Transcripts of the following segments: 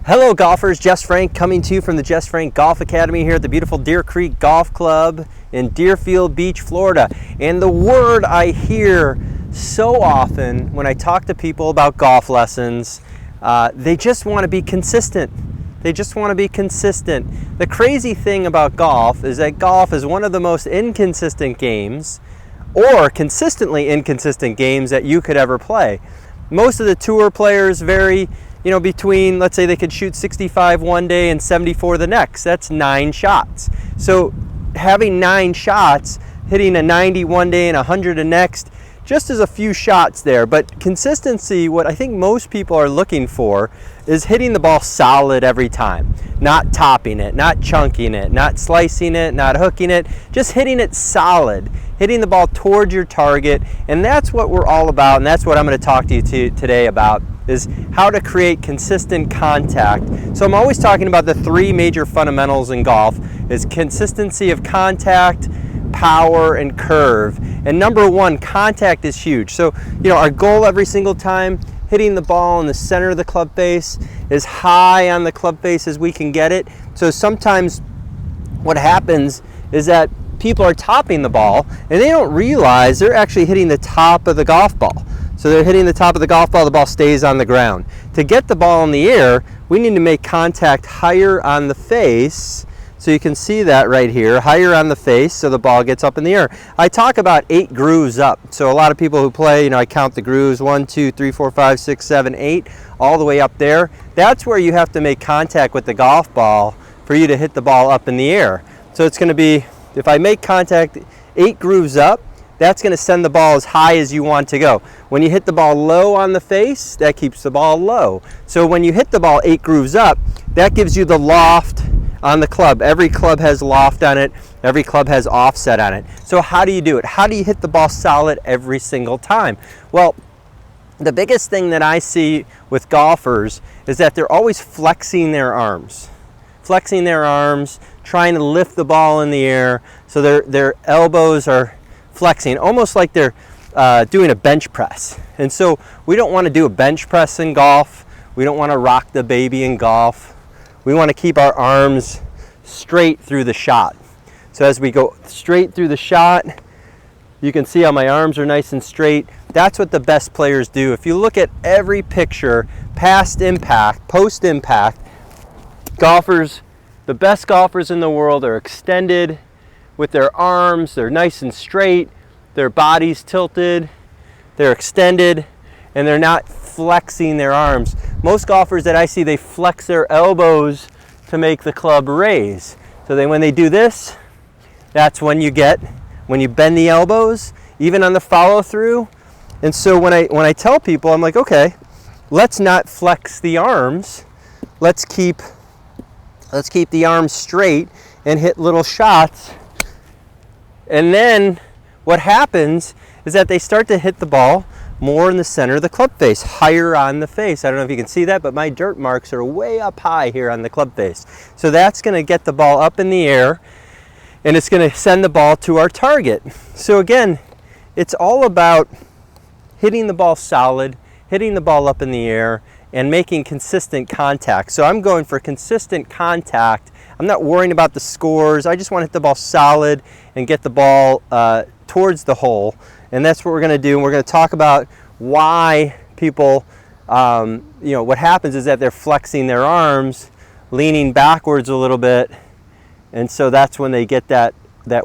Hello golfers, Jess Frank coming to you from the Jess Frank Golf Academy here at the beautiful Deer Creek Golf Club in Deerfield Beach, Florida. And the word I hear so often when I talk to people about golf lessons, they just want to be consistent. They just want to be consistent. The crazy thing about golf is that golf is one of the most inconsistent games, or consistently inconsistent games, that you could ever play. Most of the tour players vary between, let's say they could shoot 65 one day and 74 the next. That's 9 shots. So having 9 shots, hitting a 90 one day and 100 the next, just as a few shots there. But consistency, what I think most people are looking for, is hitting the ball solid every time. Not topping it, not chunking it, not slicing it, not hooking it, just hitting it solid. Hitting the ball towards your target. And that's what we're all about, and that's what I'm going to talk to you today about, is how to create consistent contact. So I'm always talking about the 3 major fundamentals in golf, is consistency of contact, power, and curve. And number 1, contact is huge. So our goal every single time, hitting the ball in the center of the club face, as high on the club face as we can get it. So sometimes what happens is that people are topping the ball and they don't realize they're actually hitting the top of the golf ball. So they're hitting the top of the golf ball stays on the ground. To get the ball in the air, we need to make contact higher on the face. So you can see that right here, higher on the face, so the ball gets up in the air. I talk about 8 grooves up. So a lot of people who play, I count the grooves, 1, 2, 3, 4, 5, 6, 7, 8, all the way up there. That's where you have to make contact with the golf ball for you to hit the ball up in the air. So it's going to be, if I make contact 8 grooves up, that's going to send the ball as high as you want to go. When you hit the ball low on the face, that keeps the ball low. So when you hit the ball 8 grooves up, that gives you the loft on the club. Every club has loft on it. Every club has offset on it. So how do you do it? How do you hit the ball solid every single time? Well, the biggest thing that I see with golfers is that they're always flexing their arms. Flexing their arms, trying to lift the ball in the air, so their elbows are flexing, almost like they're doing a bench press. And so we don't want to do a bench press in golf. We don't want to rock the baby in golf. We want to keep our arms straight through the shot. So as we go straight through the shot, you can see how my arms are nice and straight. That's what the best players do. If you look at every picture, past impact, post impact, golfers, the best golfers in the world are extended with their arms. They're nice and straight, their bodies tilted, they're extended, and they're not flexing their arms. Most golfers that I see, they flex their elbows to make the club raise. So when they do this, that's when you bend the elbows, even on the follow through. And so when I tell people, I'm like, okay, let's not flex the arms. Let's keep the arms straight and hit little shots. And then what happens is that they start to hit the ball more in the center of the club face, higher on the face. I don't know if you can see that, but my dirt marks are way up high here on the club face. So that's going to get the ball up in the air, and it's going to send the ball to our target. So again, it's all about hitting the ball solid, hitting the ball up in the air, and making consistent contact. So I'm going for consistent contact. I'm not worrying about the scores. I just want to hit the ball solid and get the ball towards the hole. And that's what we're going to do. And we're going to talk about why people, what happens is that they're flexing their arms, leaning backwards a little bit. And so that's when they get that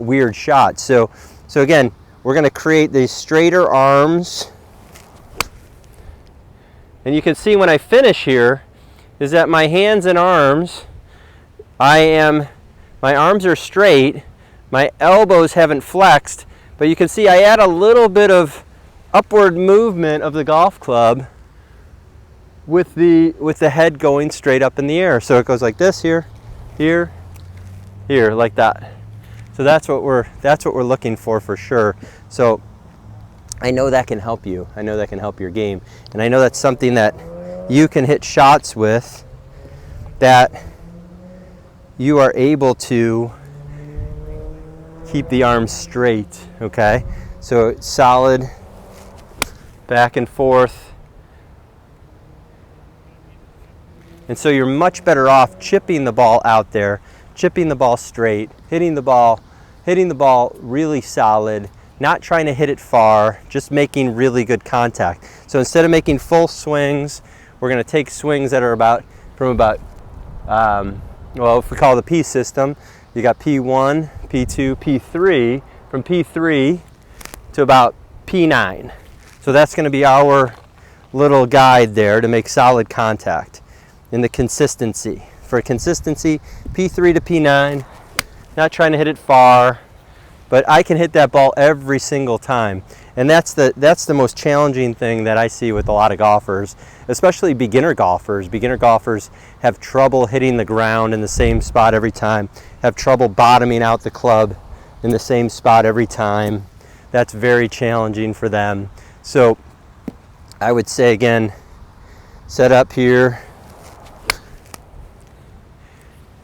weird shot. So again, we're going to create these straighter arms. And you can see when I finish here is that my hands and arms, my arms are straight, my elbows haven't flexed, but you can see I add a little bit of upward movement of the golf club with the head going straight up in the air. So it goes like this, here, here, here, like that. So that's what we're looking for sure. So I know that can help you. I know that can help your game. And I know that's something that you can hit shots with, that you are able to keep the arms straight, okay? So solid, back and forth, And so you're much better off chipping the ball out there, chipping the ball straight, hitting the ball really solid, not trying to hit it far, just making really good contact. So instead of making full swings, we're going to take swings that are well, if we call the P system, you got P1, P2, P3, from P3 to about P9. So that's going to be our little guide there to make solid contact. In the consistency. For consistency, P3 to P9, not trying to hit it far, but I can hit that ball every single time. And that's the most challenging thing that I see with a lot of golfers, especially beginner golfers. Beginner golfers have trouble hitting the ground in the same spot every time, have trouble bottoming out the club in the same spot every time. That's very challenging for them. So I would say, again, set up here,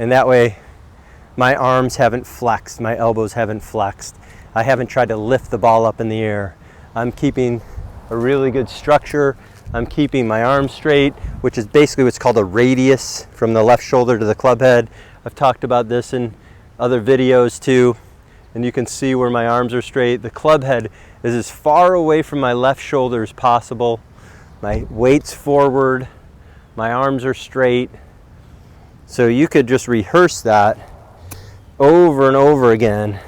and that way my arms haven't flexed, my elbows haven't flexed. I haven't tried to lift the ball up in the air. I'm keeping a really good structure. I'm keeping my arms straight, which is basically what's called a radius from the left shoulder to the club head. I've talked about this in other videos too, and you can see where my arms are straight. The club head is as far away from my left shoulder as possible. My weight's forward, my arms are straight. So you could just rehearse that over and over again.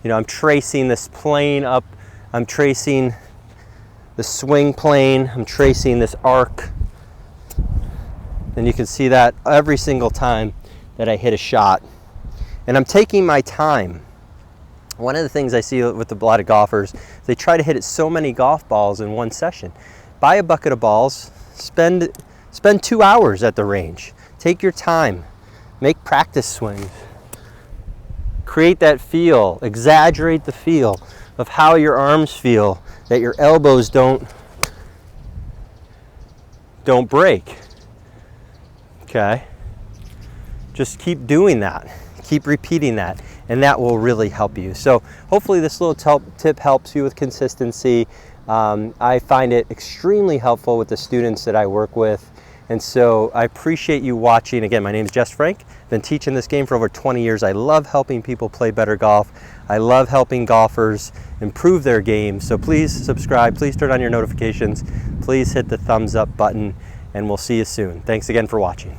You know, I'm tracing this plane up, I'm tracing the swing plane, I'm tracing this arc. And you can see that every single time that I hit a shot. And I'm taking my time. One of the things I see with a lot of golfers, they try to hit so many golf balls in one session. Buy a bucket of balls, spend 2 hours at the range. Take your time. Make practice swings. Create that feel. Exaggerate the feel of how your arms feel, that your elbows don't break. Okay? Just keep doing that. Keep repeating that, and that will really help you. So hopefully this little tip helps you with consistency. I find it extremely helpful with the students that I work with. And so I appreciate you watching. Again, my name is Jess Frank. Been teaching this game for over 20 years. I love helping people play better golf. I love helping golfers improve their game. So please subscribe, please turn on your notifications, please hit the thumbs up button, and we'll see you soon. Thanks again for watching.